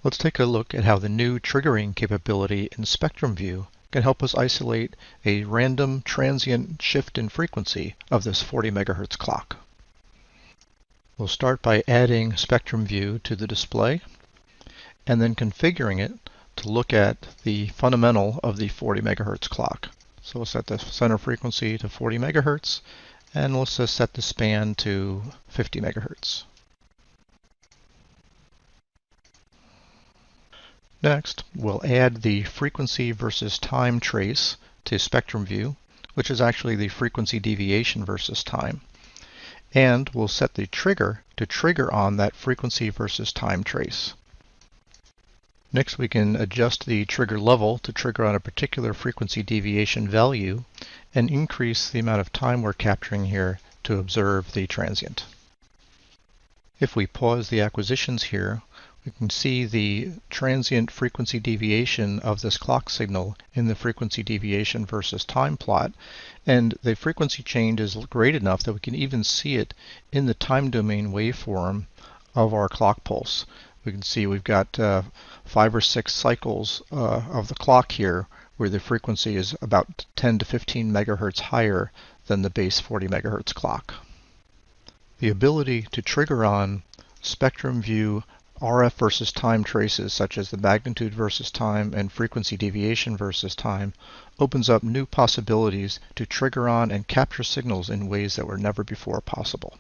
Let's take a look at how the new triggering capability in Spectrum View can help us isolate a random transient shift in frequency of this 40 megahertz clock. We'll start by adding Spectrum View to the display and then configuring it to look at the fundamental of the 40 megahertz clock. So we'll set the center frequency to 40 megahertz and let's just set the span to 50 megahertz. Next, we'll add the frequency versus time trace to Spectrum View, which is actually the frequency deviation versus time. And we'll set the trigger to trigger on that frequency versus time trace. Next, we can adjust the trigger level to trigger on a particular frequency deviation value and increase the amount of time we're capturing here to observe the transient. If we pause the acquisitions here, we can see the transient frequency deviation of this clock signal in the frequency deviation versus time plot. And the frequency change is great enough that we can even see it in the time domain waveform of our clock pulse. We can see we've got 5 or 6 cycles of the clock here where the frequency is about 10 to 15 megahertz higher than the base 40 megahertz clock. The ability to trigger on Spectrum View RF versus time traces, such as the magnitude versus time and frequency deviation versus time, opens up new possibilities to trigger on and capture signals in ways that were never before possible.